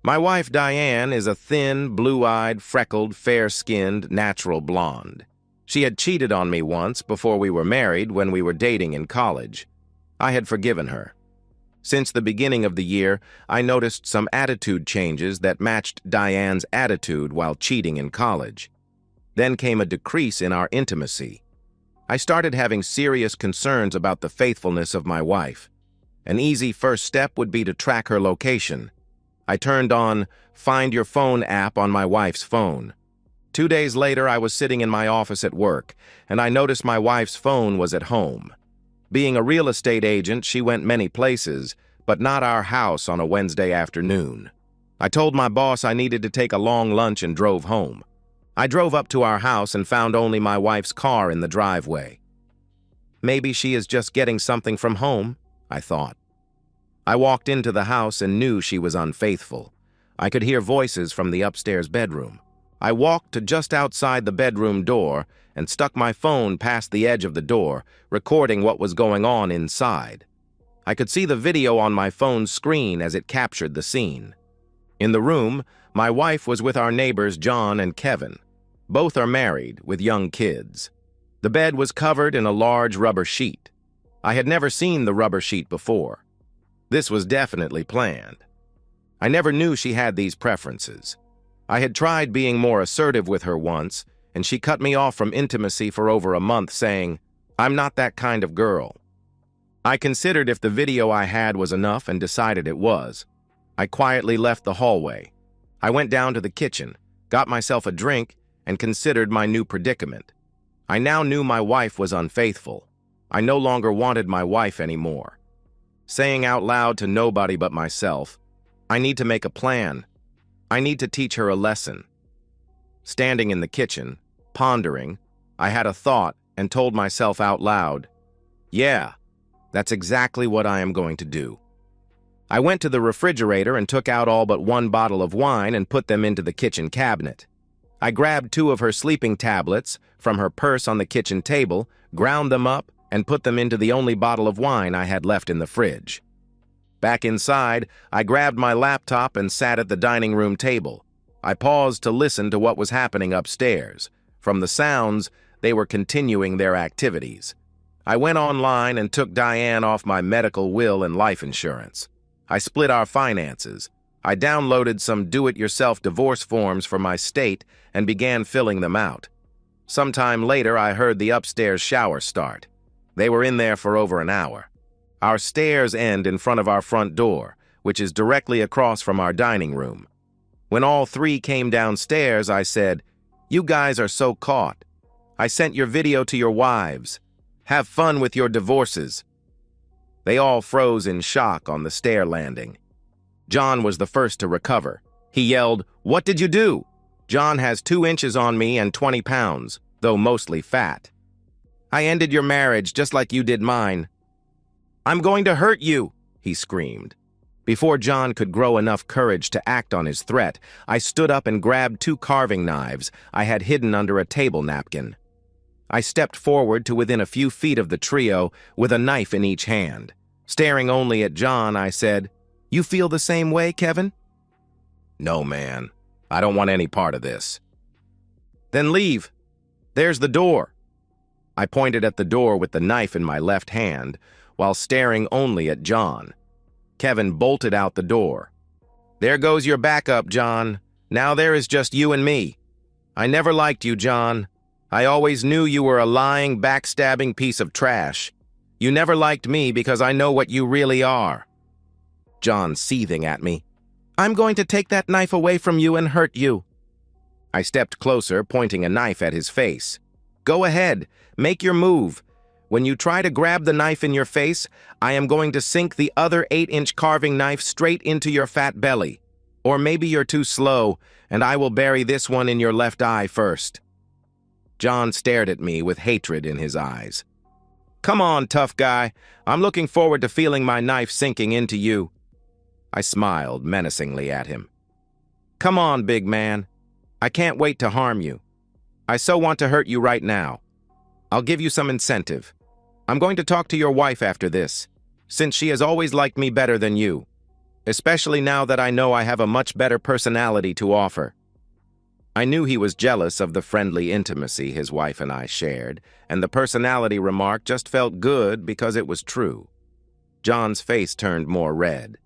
My wife, Diane, is a thin, blue-eyed, freckled, fair-skinned, natural blonde. She had cheated on me once before we were married when we were dating in college. I had forgiven her. Since the beginning of the year, I noticed some attitude changes that matched Diane's attitude while cheating in college. Then came a decrease in our intimacy. I started having serious concerns about the faithfulness of my wife. An easy first step would be to track her location. I turned on Find Your Phone app on my wife's phone. 2 days later, I was sitting in my office at work, and I noticed my wife's phone was at home. Being a real estate agent, she went many places, but not our house on a Wednesday afternoon. I told my boss I needed to take a long lunch and drove home. I drove up to our house and found only my wife's car in the driveway. Maybe she is just getting something from home, I thought. I walked into the house and knew she was unfaithful. I could hear voices from the upstairs bedroom. I walked to just outside the bedroom door and stuck my phone past the edge of the door, recording what was going on inside. I could see the video on my phone's screen as it captured the scene. In the room, my wife was with our neighbors John and Kevin. Both are married, with young kids. The bed was covered in a large rubber sheet. I had never seen the rubber sheet before. This was definitely planned. I never knew she had these preferences. I had tried being more assertive with her once, and she cut me off from intimacy for over a month, saying, "I'm not that kind of girl." I considered if the video I had was enough and decided it was. I quietly left the hallway. I went down to the kitchen, got myself a drink, and considered my new predicament. I now knew my wife was unfaithful. I no longer wanted my wife anymore. Saying out loud to nobody but myself, I need to make a plan. I need to teach her a lesson. Standing in the kitchen, pondering, I had a thought and told myself out loud, yeah, that's exactly what I am going to do. I went to the refrigerator and took out all but one bottle of wine and put them into the kitchen cabinet. I grabbed 2 of her sleeping tablets from her purse on the kitchen table, ground them up, and put them into the only bottle of wine I had left in the fridge. Back inside, I grabbed my laptop and sat at the dining room table. I paused to listen to what was happening upstairs. From the sounds, they were continuing their activities. I went online and took Diane off my medical, will, and life insurance. I split our finances. I downloaded some do-it-yourself divorce forms for my state and began filling them out. Sometime later, I heard the upstairs shower start. They were in there for over an hour. Our stairs end in front of our front door, which is directly across from our dining room. When all 3 came downstairs, I said, "You guys are so caught. I sent your video to your wives. Have fun with your divorces." They all froze in shock on the stair landing. John was the first to recover. He yelled, "What did you do?" John has 2 inches on me and 20 pounds, though mostly fat. "I ended your marriage just like you did mine." "I'm going to hurt you," he screamed. Before John could grow enough courage to act on his threat, I stood up and grabbed 2 carving knives I had hidden under a table napkin. I stepped forward to within a few feet of the trio with a knife in each hand. Staring only at John, I said, "You feel the same way, Kevin?" "No, man. I don't want any part of this." "Then leave. There's the door." I pointed at the door with the knife in my left hand, while staring only at John. Kevin bolted out the door. "There goes your backup, John. Now there is just you and me. I never liked you, John. I always knew you were a lying, backstabbing piece of trash. You never liked me because I know what you really are." John seething at me. "I'm going to take that knife away from you and hurt you." I stepped closer, pointing a knife at his face. "Go ahead. Make your move. When you try to grab the knife in your face, I am going to sink the other 8-inch carving knife straight into your fat belly. Or maybe you're too slow, and I will bury this one in your left eye first." John stared at me with hatred in his eyes. "Come on, tough guy. I'm looking forward to feeling my knife sinking into you." I smiled menacingly at him. "Come on, big man. I can't wait to harm you. I so want to hurt you right now. I'll give you some incentive. I'm going to talk to your wife after this, since she has always liked me better than you. especially now that I know I have a much better personality to offer." I knew he was jealous of the friendly intimacy his wife and I shared, and the personality remark just felt good because it was true. John's face turned more red.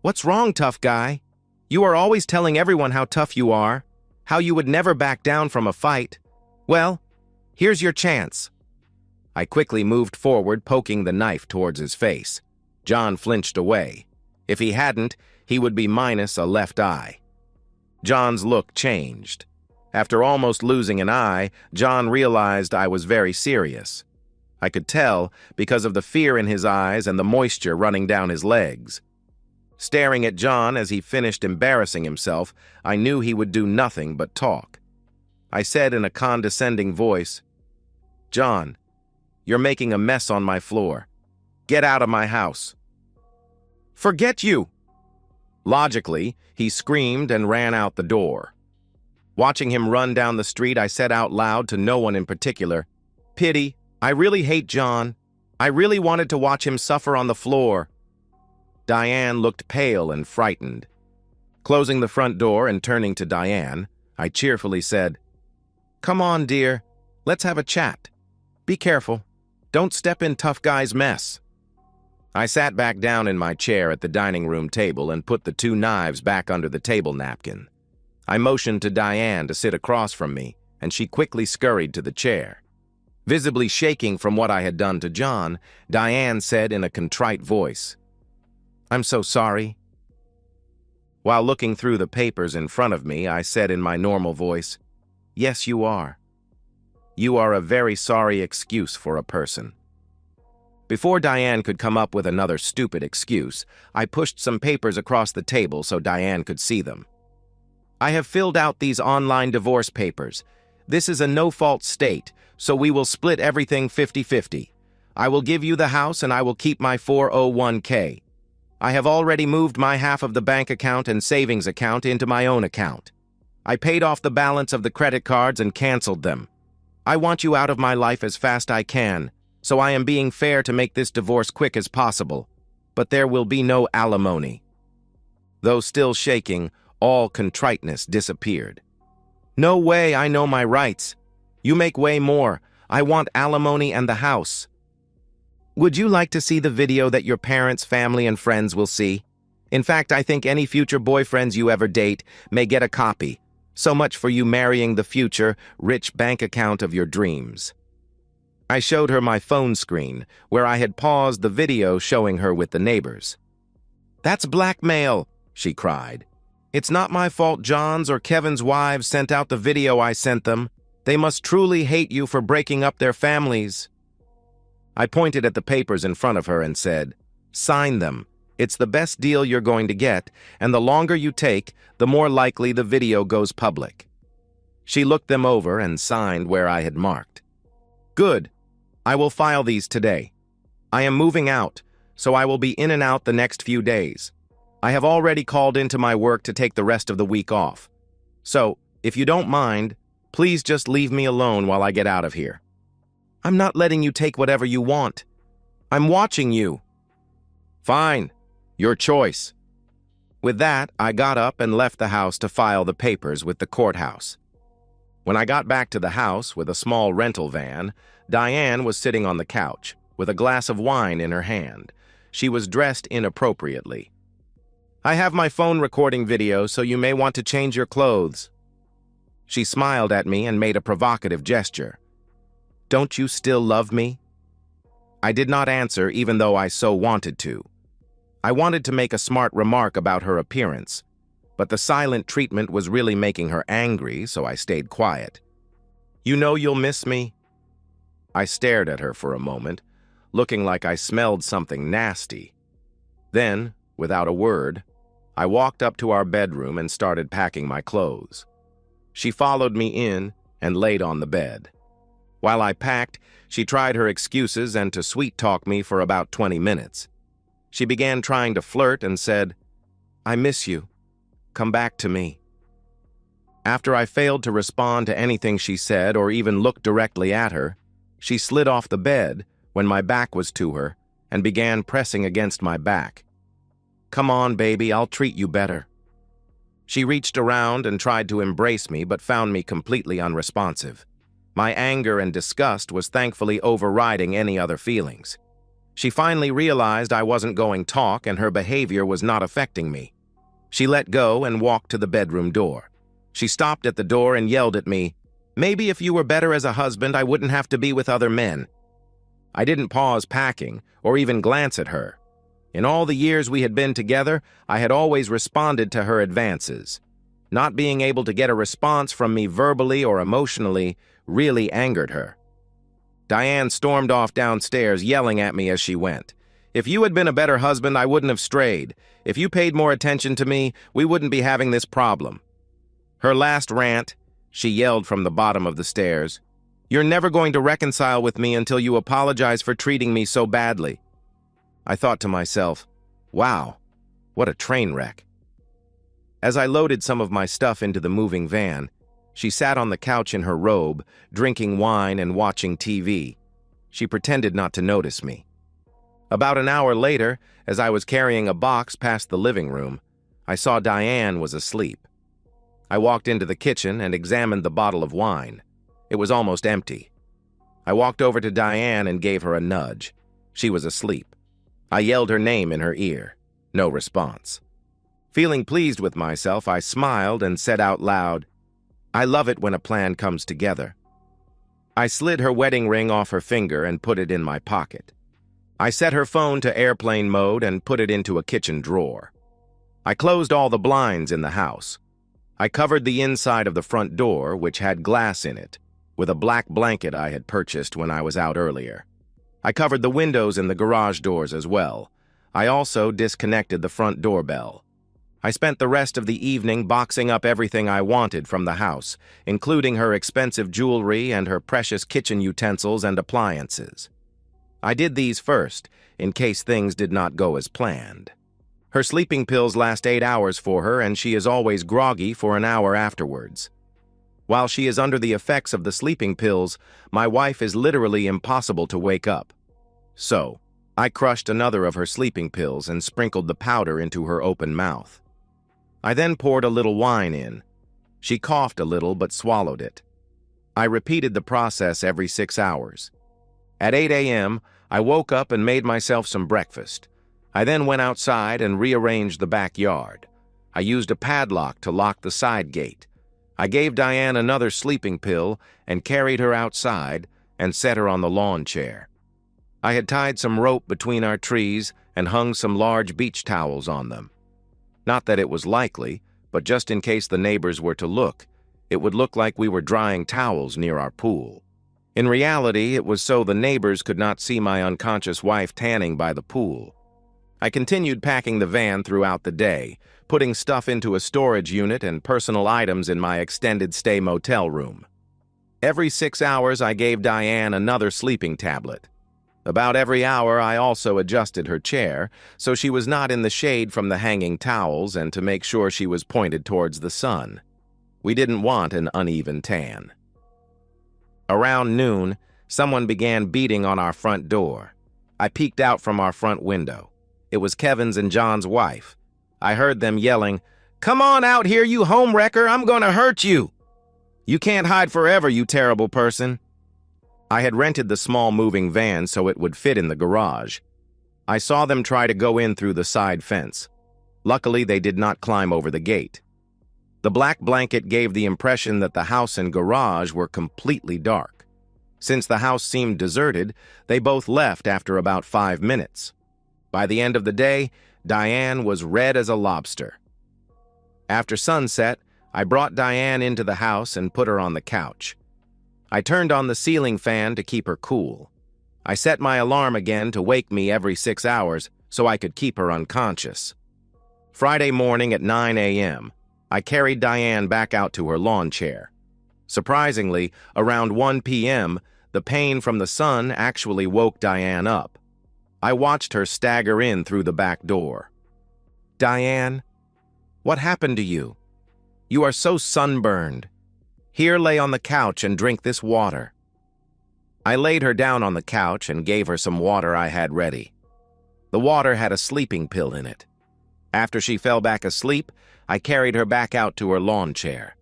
"What's wrong, tough guy? You are always telling everyone how tough you are, how you would never back down from a fight. Well, here's your chance." I quickly moved forward, poking the knife towards his face. John flinched away. If he hadn't, he would be minus a left eye. John's look changed. After almost losing an eye, John realized I was very serious. I could tell because of the fear in his eyes and the moisture running down his legs. Staring at John as he finished embarrassing himself, I knew he would do nothing but talk. I said in a condescending voice, "John, you're making a mess on my floor. Get out of my house." "Forget you!" Logically, he screamed and ran out the door. Watching him run down the street, I said out loud to no one in particular, "Pity, I really hate John. I really wanted to watch him suffer on the floor." Diane looked pale and frightened. Closing the front door and turning to Diane, I cheerfully said, "Come on, dear. Let's have a chat. Be careful. Don't step in tough guy's mess." I sat back down in my chair at the dining room table and put the 2 knives back under the table napkin. I motioned to Diane to sit across from me, and she quickly scurried to the chair. Visibly shaking from what I had done to John, Diane said in a contrite voice, "I'm so sorry." While looking through the papers in front of me, I said in my normal voice, "Yes, you are. You are a very sorry excuse for a person." Before Diane could come up with another stupid excuse, I pushed some papers across the table so Diane could see them. "I have filled out these online divorce papers. This is a no-fault state, so we will split everything 50-50. I will give you the house and I will keep my 401k. I have already moved my half of the bank account and savings account into my own account. I paid off the balance of the credit cards and canceled them. I want you out of my life as fast I can, so I am being fair to make this divorce quick as possible, but there will be no alimony." Though still shaking, all contriteness disappeared. "No way, I know my rights. You make way more. I want alimony and the house." "Would you like to see the video that your parents, family, and friends will see? In fact, I think any future boyfriends you ever date may get a copy. So much for you marrying the future, rich bank account of your dreams." I showed her my phone screen, where I had paused the video showing her with the neighbors. "That's blackmail," she cried. "It's not my fault John's or Kevin's wives sent out the video I sent them. They must truly hate you for breaking up their families." I pointed at the papers in front of her and said, "Sign them. It's the best deal you're going to get, and the longer you take, the more likely the video goes public." She looked them over and signed where I had marked. "Good. I will file these today. I am moving out, so I will be in and out the next few days. I have already called into my work to take the rest of the week off. So, if you don't mind, please just leave me alone while I get out of here." "I'm not letting you take whatever you want. I'm watching you." "Fine. Your choice." With that, I got up and left the house to file the papers with the courthouse. When I got back to the house with a small rental van, Diane was sitting on the couch, with a glass of wine in her hand. She was dressed inappropriately. "I have my phone recording video, so you may want to change your clothes." She smiled at me and made a provocative gesture. "Don't you still love me?" I did not answer, even though I so wanted to. I wanted to make a smart remark about her appearance, but the silent treatment was really making her angry, so I stayed quiet. "You know you'll miss me?" I stared at her for a moment, looking like I smelled something nasty. Then, without a word, I walked up to our bedroom and started packing my clothes. She followed me in and laid on the bed. While I packed, she tried her excuses and to sweet-talk me for about 20 minutes. She began trying to flirt and said, "I miss you. Come back to me." After I failed to respond to anything she said or even look directly at her, she slid off the bed when my back was to her and began pressing against my back. "Come on, baby, I'll treat you better." She reached around and tried to embrace me, but found me completely unresponsive. My anger and disgust was thankfully overriding any other feelings. She finally realized I wasn't going to talk and her behavior was not affecting me. She let go and walked to the bedroom door. She stopped at the door and yelled at me, "Maybe if you were better as a husband, I wouldn't have to be with other men." I didn't pause packing or even glance at her. In all the years we had been together, I had always responded to her advances. Not being able to get a response from me verbally or emotionally really angered her. Diane stormed off downstairs, yelling at me as she went. "If you had been a better husband, I wouldn't have strayed. If you paid more attention to me, we wouldn't be having this problem." Her last rant, she yelled from the bottom of the stairs, "You're never going to reconcile with me until you apologize for treating me so badly." I thought to myself, wow, what a train wreck. As I loaded some of my stuff into the moving van, she sat on the couch in her robe, drinking wine and watching TV. She pretended not to notice me. About an hour later, as I was carrying a box past the living room, I saw Diane was asleep. I walked into the kitchen and examined the bottle of wine. It was almost empty. I walked over to Diane and gave her a nudge. She was asleep. I yelled her name in her ear. No response. Feeling pleased with myself, I smiled and said out loud, "I love it when a plan comes together." I slid her wedding ring off her finger and put it in my pocket. I set her phone to airplane mode and put it into a kitchen drawer. I closed all the blinds in the house. I covered the inside of the front door, which had glass in it, with a black blanket I had purchased when I was out earlier. I covered the windows in the garage doors as well. I also disconnected the front doorbell. I spent the rest of the evening boxing up everything I wanted from the house, including her expensive jewelry and her precious kitchen utensils and appliances. I did these first, in case things did not go as planned. Her sleeping pills last 8 hours for her, and she is always groggy for an hour afterwards. While she is under the effects of the sleeping pills, my wife is literally impossible to wake up. So, I crushed another of her sleeping pills and sprinkled the powder into her open mouth. I then poured a little wine in. She coughed a little but swallowed it. I repeated the process every 6 hours. At 8 a.m., I woke up and made myself some breakfast. I then went outside and rearranged the backyard. I used a padlock to lock the side gate. I gave Diane another sleeping pill and carried her outside and set her on the lawn chair. I had tied some rope between our trees and hung some large beach towels on them. Not that it was likely, but just in case the neighbors were to look, it would look like we were drying towels near our pool. In reality, it was so the neighbors could not see my unconscious wife tanning by the pool. I continued packing the van throughout the day, putting stuff into a storage unit and personal items in my extended stay motel room. Every 6 hours, I gave Diane another sleeping tablet. About every hour, I also adjusted her chair, so she was not in the shade from the hanging towels and to make sure she was pointed towards the sun. We didn't want an uneven tan. Around noon, someone began beating on our front door. I peeked out from our front window. It was Kevin's and John's wife. I heard them yelling, "Come on out here, you homewrecker! I'm gonna hurt you! You can't hide forever, you terrible person!" I had rented the small moving van so it would fit in the garage. I saw them try to go in through the side fence. Luckily, they did not climb over the gate. The black blanket gave the impression that the house and garage were completely dark. Since the house seemed deserted, they both left after about 5 minutes. By the end of the day, Diane was red as a lobster. After sunset, I brought Diane into the house and put her on the couch. I turned on the ceiling fan to keep her cool. I set my alarm again to wake me every 6 hours so I could keep her unconscious. Friday morning at 9 a.m., I carried Diane back out to her lawn chair. Surprisingly, around 1 p.m., the pain from the sun actually woke Diane up. I watched her stagger in through the back door. "Diane, what happened to you? You are so sunburned. Here, lay on the couch and drink this water." I laid her down on the couch and gave her some water I had ready. The water had a sleeping pill in it. After she fell back asleep, I carried her back out to her lawn chair.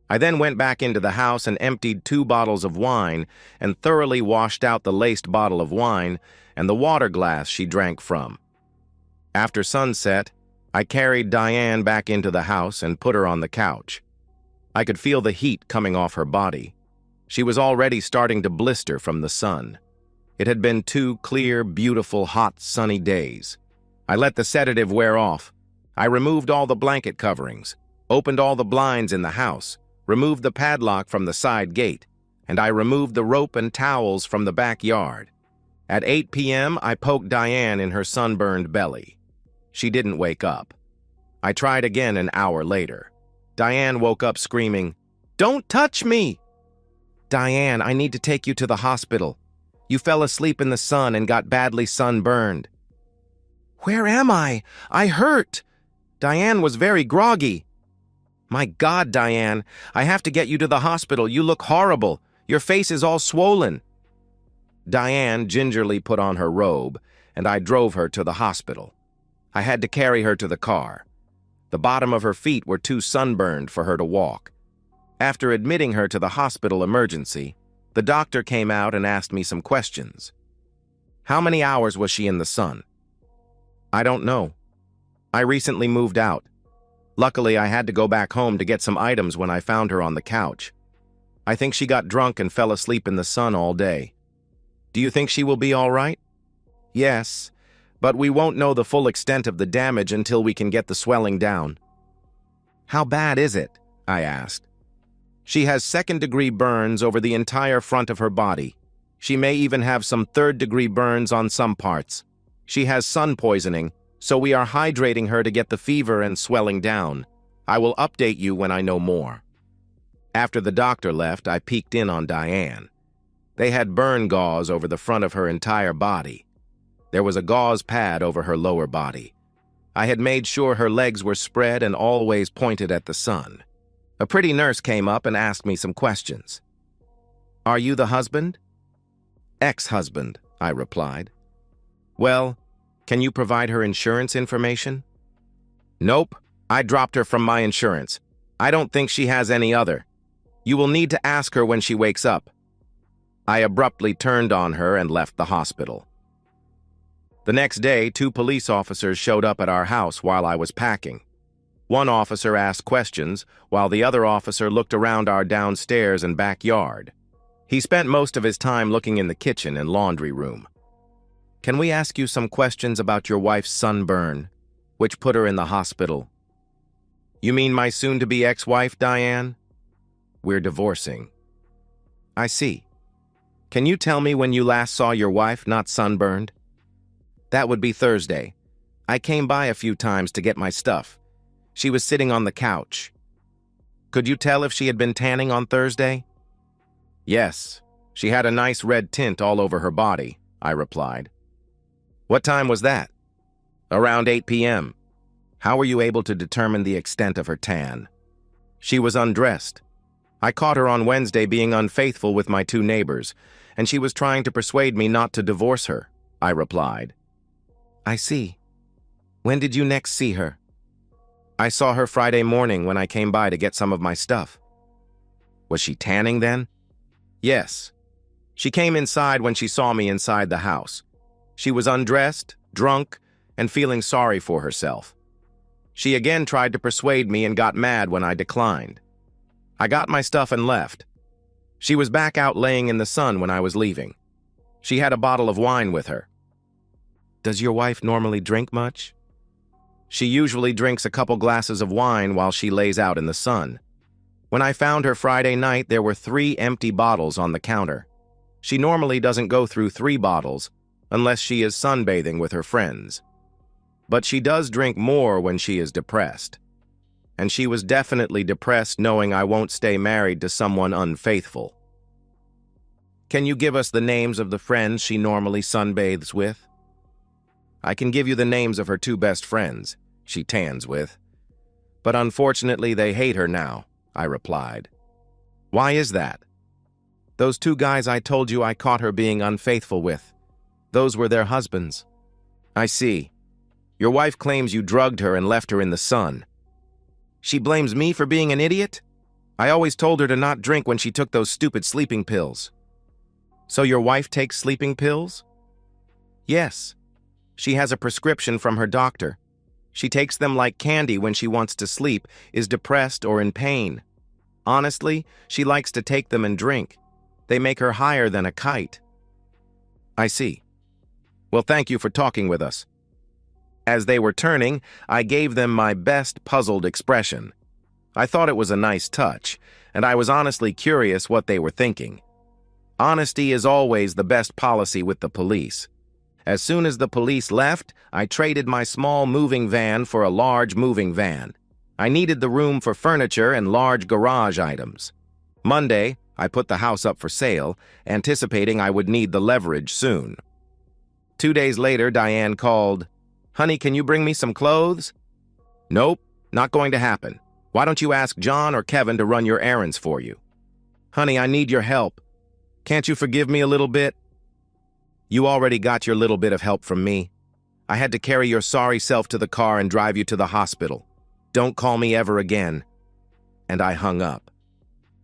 I then went back into the house and emptied 2 bottles of wine and thoroughly washed out the laced bottle of wine and the water glass she drank from. After sunset, I carried Diane back into the house and put her on the couch. I could feel the heat coming off her body. She was already starting to blister from the sun. It had been 2 clear, beautiful, hot, sunny days. I let the sedative wear off. I removed all the blanket coverings, opened all the blinds in the house, removed the padlock from the side gate, and I removed the rope and towels from the backyard. At 8 p.m., I poked Diane in her sunburned belly. She didn't wake up. I tried again an hour later. Diane woke up screaming, "Don't touch me!" "Diane, I need to take you to the hospital. You fell asleep in the sun and got badly sunburned." "Where am I? I hurt." Diane was very groggy. "My God, Diane, I have to get you to the hospital. You look horrible. Your face is all swollen." Diane gingerly put on her robe, and I drove her to the hospital. I had to carry her to the car. The bottom of her feet were too sunburned for her to walk. After admitting her to the hospital emergency, the doctor came out and asked me some questions. "How many hours was she in the sun?" "I don't know. I recently moved out. Luckily, I had to go back home to get some items when I found her on the couch. I think she got drunk and fell asleep in the sun all day." "Do you think she will be all right?" "Yes, but we won't know the full extent of the damage until we can get the swelling down." "How bad is it?" I asked. "She has 2nd-degree burns over the entire front of her body. She may even have some 3rd-degree burns on some parts. She has sun poisoning, so we are hydrating her to get the fever and swelling down. I will update you when I know more." After the doctor left, I peeked in on Diane. They had burn gauze over the front of her entire body. There was a gauze pad over her lower body. I had made sure her legs were spread and always pointed at the sun. A pretty nurse came up and asked me some questions. "Are you the husband?" "Ex-husband," I replied. "Well, can you provide her insurance information?" "Nope, I dropped her from my insurance. I don't think she has any other. You will need to ask her when she wakes up." I abruptly turned on her and left the hospital. The next day, 2 police officers showed up at our house while I was packing. One officer asked questions, while the other officer looked around our downstairs and backyard. He spent most of his time looking in the kitchen and laundry room. "Can we ask you some questions about your wife's sunburn, which put her in the hospital?" "You mean my soon-to-be ex-wife, Diane?" "We're divorcing." "I see. Can you tell me when you last saw your wife not sunburned?" "That would be Thursday. I came by a few times to get my stuff. She was sitting on the couch." "Could you tell if she had been tanning on Thursday?" "Yes. She had a nice red tint all over her body," I replied. "What time was that?" "Around 8 p.m. How were you able to determine the extent of her tan?" "She was undressed. I caught her on Wednesday being unfaithful with my 2 neighbors, and she was trying to persuade me not to divorce her," I replied. "I see. When did you next see her?" "I saw her Friday morning when I came by to get some of my stuff." "Was she tanning then?" "Yes. She came inside when she saw me inside the house. She was undressed, drunk, and feeling sorry for herself. She again tried to persuade me and got mad when I declined. I got my stuff and left. She was back out laying in the sun when I was leaving. She had a bottle of wine with her." "Does your wife normally drink much?" "She usually drinks a couple glasses of wine while she lays out in the sun. When I found her Friday night, there were 3 empty bottles on the counter. She normally doesn't go through 3 bottles unless she is sunbathing with her friends. But she does drink more when she is depressed. And she was definitely depressed knowing I won't stay married to someone unfaithful." "Can you give us the names of the friends she normally sunbathes with?" "I can give you the names of her 2 best friends she tans with. But unfortunately, they hate her now," I replied. "Why is that?" "Those 2 guys I told you I caught her being unfaithful with. Those were their husbands." "I see. Your wife claims you drugged her and left her in the sun. She blames me for being an idiot? I always told her to not drink when she took those stupid sleeping pills. So your wife takes sleeping pills? Yes. She has a prescription from her doctor. She takes them like candy when she wants to sleep, is depressed, or in pain. Honestly, she likes to take them and drink. They make her higher than a kite. I see. Well, thank you for talking with us. As they were turning, I gave them my best puzzled expression. I thought it was a nice touch, and I was honestly curious what they were thinking. Honesty is always the best policy with the police. As soon as the police left, I traded my small moving van for a large moving van. I needed the room for furniture and large garage items. Monday, I put the house up for sale, anticipating I would need the leverage soon. 2 days later, Diane called, "Honey, can you bring me some clothes?" "Nope, not going to happen. Why don't you ask John or Kevin to run your errands for you?" "Honey, I need your help. Can't you forgive me a little bit?" "You already got your little bit of help from me. I had to carry your sorry self to the car and drive you to the hospital. Don't call me ever again." And I hung up.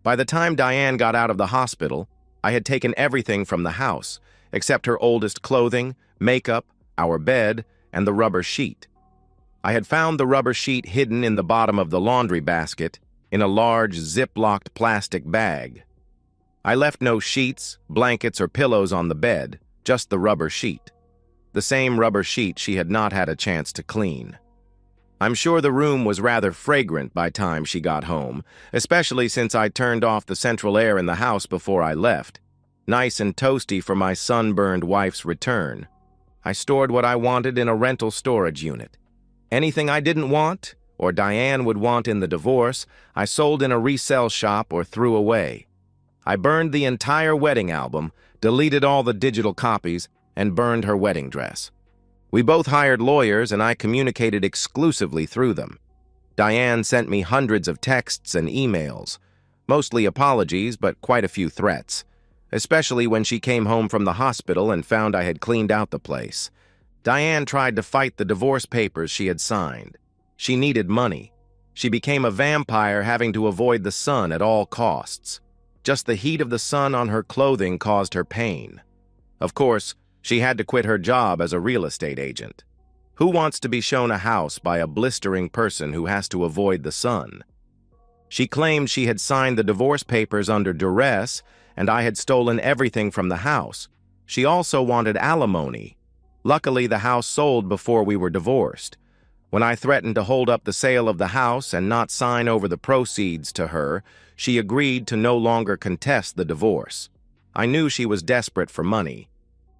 By the time Diane got out of the hospital, I had taken everything from the house, except her oldest clothing, makeup, our bed, and the rubber sheet. I had found the rubber sheet hidden in the bottom of the laundry basket in a large zip-locked plastic bag. I left no sheets, blankets, or pillows on the bed, just the rubber sheet. The same rubber sheet she had not had a chance to clean. I'm sure the room was rather fragrant by time she got home, especially since I turned off the central air in the house before I left. Nice and toasty for my sunburned wife's return. I stored what I wanted in a rental storage unit. Anything I didn't want, or Diane would want in the divorce, I sold in a resale shop or threw away. I burned the entire wedding album, deleted all the digital copies, and burned her wedding dress. We both hired lawyers, and I communicated exclusively through them. Diane sent me hundreds of texts and emails, mostly apologies, but quite a few threats, especially when she came home from the hospital and found I had cleaned out the place. Diane tried to fight the divorce papers she had signed. She needed money. She became a vampire, having to avoid the sun at all costs. Just the heat of the sun on her clothing caused her pain. Of course, she had to quit her job as a real estate agent. Who wants to be shown a house by a blistering person who has to avoid the sun? She claimed she had signed the divorce papers under duress, and I had stolen everything from the house. She also wanted alimony. Luckily, the house sold before we were divorced. When I threatened to hold up the sale of the house and not sign over the proceeds to her, she agreed to no longer contest the divorce. I knew she was desperate for money.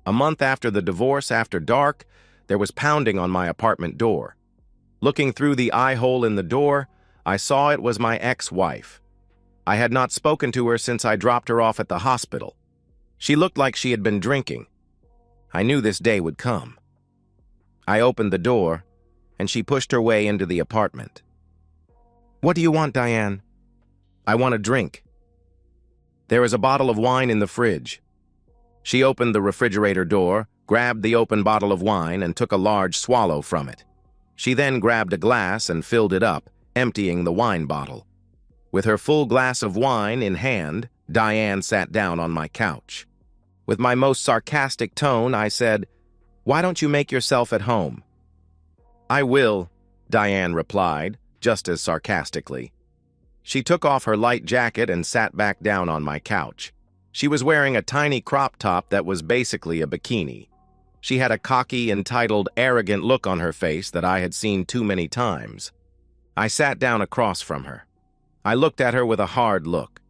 A month after the divorce, after dark, there was pounding on my apartment door. Looking through the eye hole in the door, I saw it was my ex-wife. I had not spoken to her since I dropped her off at the hospital. She looked like she had been drinking. I knew this day would come. I opened the door, and she pushed her way into the apartment. "What do you want, Diane?" "I want a drink." "There is a bottle of wine in the fridge." She opened the refrigerator door, grabbed the open bottle of wine, and took a large swallow from it. She then grabbed a glass and filled it up, emptying the wine bottle. With her full glass of wine in hand, Diane sat down on my couch. With my most sarcastic tone, I said, "Why don't you make yourself at home?" "I will," Diane replied, just as sarcastically. She took off her light jacket and sat back down on my couch. She was wearing a tiny crop top that was basically a bikini. She had a cocky, entitled, arrogant look on her face that I had seen too many times. I sat down across from her. I looked at her with a hard look.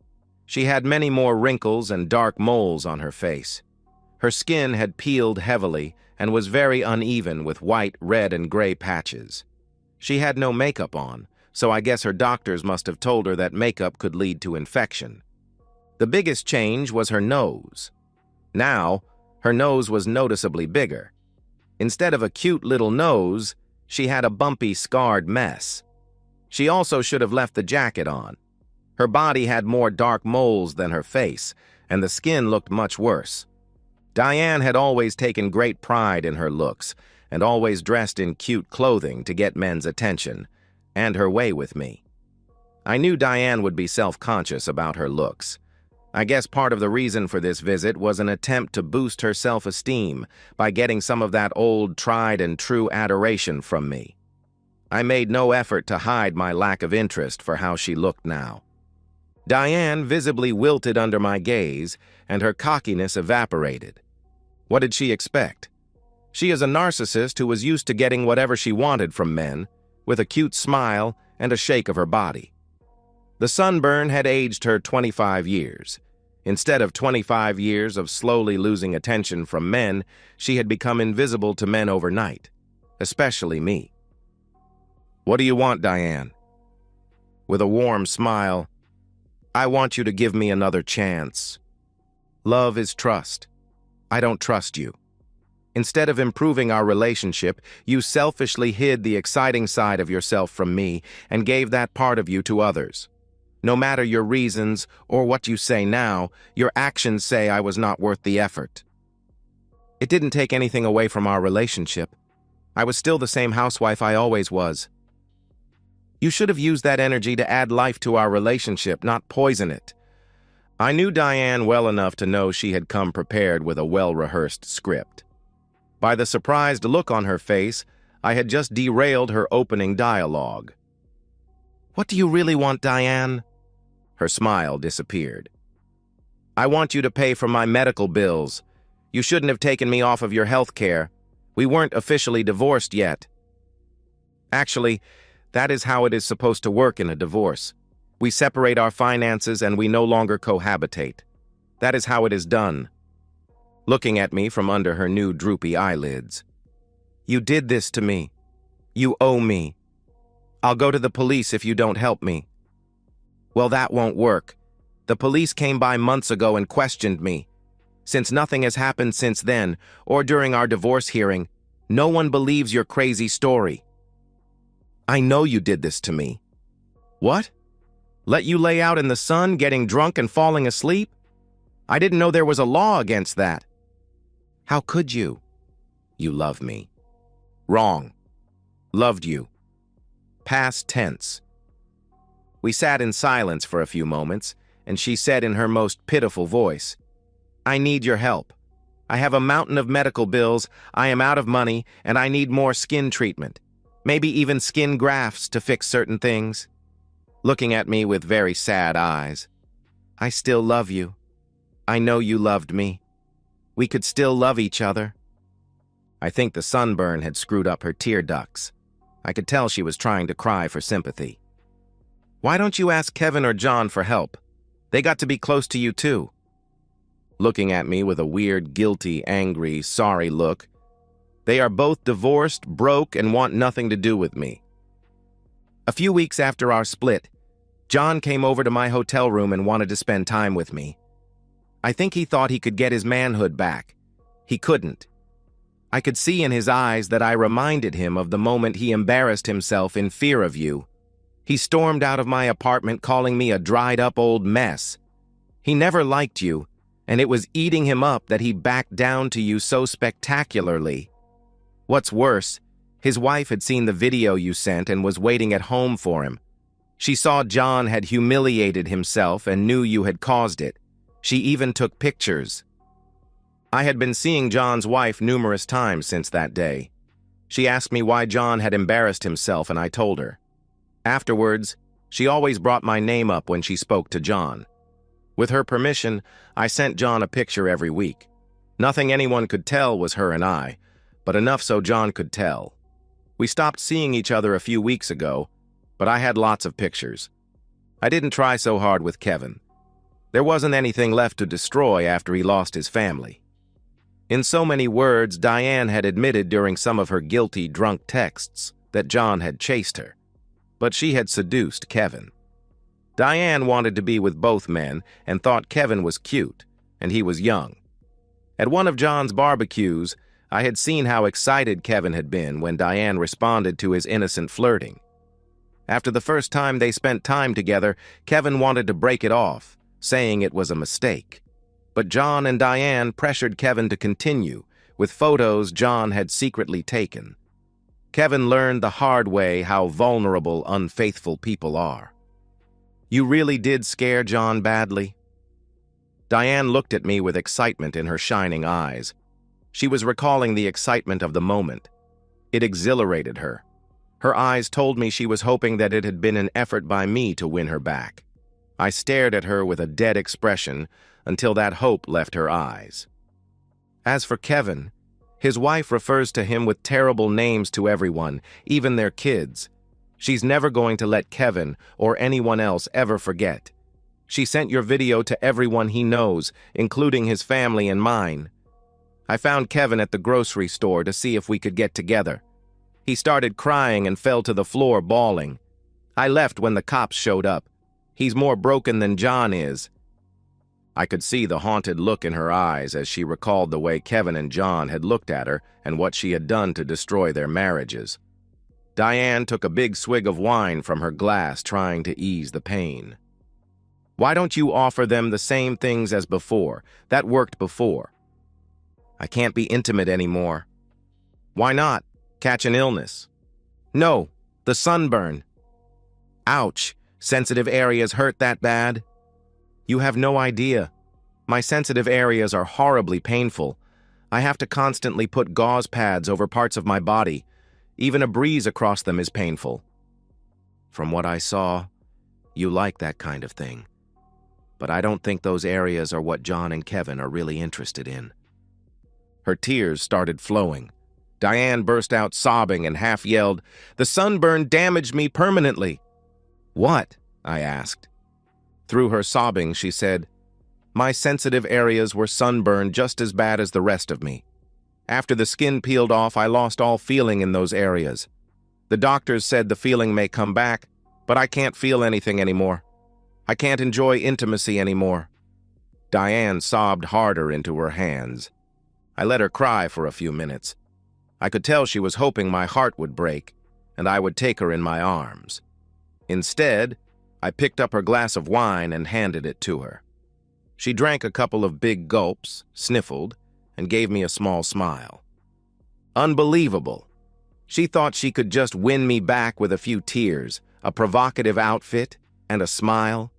She had many more wrinkles and dark moles on her face. Her skin had peeled heavily and was very uneven with white, red, and gray patches. She had no makeup on, so I guess her doctors must have told her that makeup could lead to infection. The biggest change was her nose. Now, her nose was noticeably bigger. Instead of a cute little nose, she had a bumpy, scarred mess. She also should have left the jacket on. Her body had more dark moles than her face, and the skin looked much worse. Diane had always taken great pride in her looks, and always dressed in cute clothing to get men's attention, and her way with me. I knew Diane would be self-conscious about her looks. I guess part of the reason for this visit was an attempt to boost her self-esteem by getting some of that old tried-and-true adoration from me. I made no effort to hide my lack of interest for how she looked now. Diane visibly wilted under my gaze, and her cockiness evaporated. What did she expect? She is a narcissist who was used to getting whatever she wanted from men, with a cute smile and a shake of her body. The sunburn had aged her 25 years. Instead of 25 years of slowly losing attention from men, she had become invisible to men overnight, especially me. "What do you want, Diane?" With a warm smile, "I want you to give me another chance. Love is trust. I don't trust you. Instead of improving our relationship, you selfishly hid the exciting side of yourself from me and gave that part of you to others. No matter your reasons or what you say now, your actions say I was not worth the effort. It didn't take anything away from our relationship. I was still the same housewife I always was. You should have used that energy to add life to our relationship, not poison it." I knew Diane well enough to know she had come prepared with a well-rehearsed script. By the surprised look on her face, I had just derailed her opening dialogue. "What do you really want, Diane?" Her smile disappeared. "I want you to pay for my medical bills. You shouldn't have taken me off of your health care. We weren't officially divorced yet." Actually, that is how it is supposed to work in a divorce. We separate our finances and we no longer cohabitate. That is how it is done. Looking at me from under her new droopy eyelids. "You did this to me. You owe me. I'll go to the police if you don't help me." "Well, that won't work. The police came by months ago and questioned me. Since nothing has happened since then, or during our divorce hearing, no one believes your crazy story. I know you did this to me." "What? Let you lay out in the sun, getting drunk and falling asleep? I didn't know there was a law against that." "How could you?" "You love me." "Wrong. Loved you." Past tense. We sat in silence for a few moments, and she said in her most pitiful voice, "I need your help. I have a mountain of medical bills, I am out of money, and I need more skin treatment. Maybe even skin grafts to fix certain things." Looking at me with very sad eyes. "I still love you. I know you loved me. We could still love each other." I think the sunburn had screwed up her tear ducts. I could tell she was trying to cry for sympathy. "Why don't you ask Kevin or John for help? They got to be close to you too." Looking at me with a weird, guilty, angry, sorry look. "They are both divorced, broke, and want nothing to do with me." A few weeks after our split, John came over to my hotel room and wanted to spend time with me. I think he thought he could get his manhood back. He couldn't. I could see in his eyes that I reminded him of the moment he embarrassed himself in fear of you. He stormed out of my apartment calling me a dried-up old mess. He never liked you, and it was eating him up that he backed down to you so spectacularly. What's worse, his wife had seen the video you sent and was waiting at home for him. She saw John had humiliated himself and knew you had caused it. She even took pictures. I had been seeing John's wife numerous times since that day. She asked me why John had embarrassed himself, and I told her. Afterwards, she always brought my name up when she spoke to John. With her permission, I sent John a picture every week. Nothing anyone could tell was her and I, but enough so John could tell. We stopped seeing each other a few weeks ago, but I had lots of pictures. I didn't try so hard with Kevin. There wasn't anything left to destroy after he lost his family. In so many words, Diane had admitted during some of her guilty, drunk texts that John had chased her. But she had seduced Kevin. Diane wanted to be with both men and thought Kevin was cute, and he was young. At one of John's barbecues, I had seen how excited Kevin had been when Diane responded to his innocent flirting. After the first time they spent time together, Kevin wanted to break it off, saying it was a mistake. But John and Diane pressured Kevin to continue, with photos John had secretly taken. Kevin learned the hard way how vulnerable, unfaithful people are. You really did scare John badly? Diane looked at me with excitement in her shining eyes. She was recalling the excitement of the moment. It exhilarated her. Her eyes told me she was hoping that it had been an effort by me to win her back. I stared at her with a dead expression until that hope left her eyes. As for Kevin, his wife refers to him with terrible names to everyone, even their kids. She's never going to let Kevin or anyone else ever forget. She sent your video to everyone he knows, including his family and mine. I found Kevin at the grocery store to see if we could get together. He started crying and fell to the floor bawling. I left when the cops showed up. He's more broken than John is. I could see the haunted look in her eyes as she recalled the way Kevin and John had looked at her and what she had done to destroy their marriages. Diane took a big swig of wine from her glass, trying to ease the pain. Why don't you offer them the same things as before? That worked before. I can't be intimate anymore. Why not? Catch an illness. No, the sunburn. Ouch, sensitive areas hurt that bad? You have no idea. My sensitive areas are horribly painful. I have to constantly put gauze pads over parts of my body. Even a breeze across them is painful. From what I saw, you like that kind of thing. But I don't think those areas are what John and Kevin are really interested in. Her tears started flowing. Diane burst out sobbing and half yelled, "The sunburn damaged me permanently." "What?" I asked. Through her sobbing, she said, "My sensitive areas were sunburned just as bad as the rest of me. After the skin peeled off, I lost all feeling in those areas. The doctors said the feeling may come back, but I can't feel anything anymore. I can't enjoy intimacy anymore." Diane sobbed harder into her hands. I let her cry for a few minutes. I could tell she was hoping my heart would break, and I would take her in my arms. Instead, I picked up her glass of wine and handed it to her. She drank a couple of big gulps, sniffled, and gave me a small smile. Unbelievable. She thought she could just win me back with a few tears, a provocative outfit, and a smile.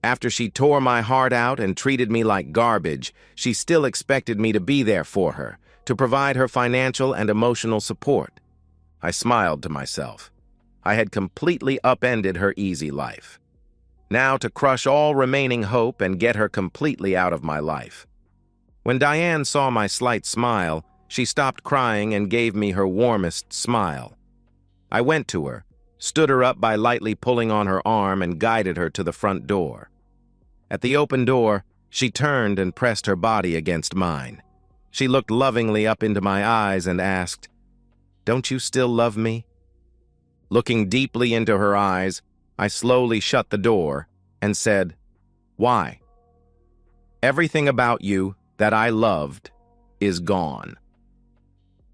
After she tore my heart out and treated me like garbage, she still expected me to be there for her, to provide her financial and emotional support. I smiled to myself. I had completely upended her easy life. Now to crush all remaining hope and get her completely out of my life. When Diane saw my slight smile, she stopped crying and gave me her warmest smile. I went to her, stood her up by lightly pulling on her arm, and guided her to the front door. At the open door, she turned and pressed her body against mine. She looked lovingly up into my eyes and asked, "Don't you still love me?" Looking deeply into her eyes, I slowly shut the door and said, "Why?" "Everything about you that I loved is gone."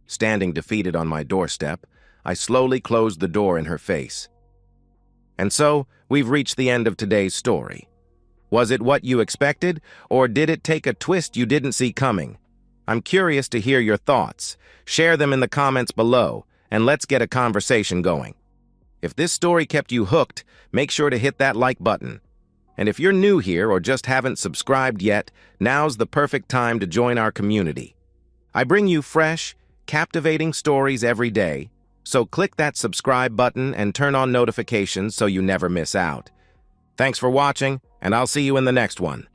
Standing defeated on my doorstep, I slowly closed the door in her face. And so, we've reached the end of today's story. Was it what you expected, or did it take a twist you didn't see coming? I'm curious to hear your thoughts. Share them in the comments below, and let's get a conversation going. If this story kept you hooked, make sure to hit that like button. And if you're new here or just haven't subscribed yet, now's the perfect time to join our community. I bring you fresh, captivating stories every day, so click that subscribe button and turn on notifications so you never miss out. Thanks for watching, and I'll see you in the next one.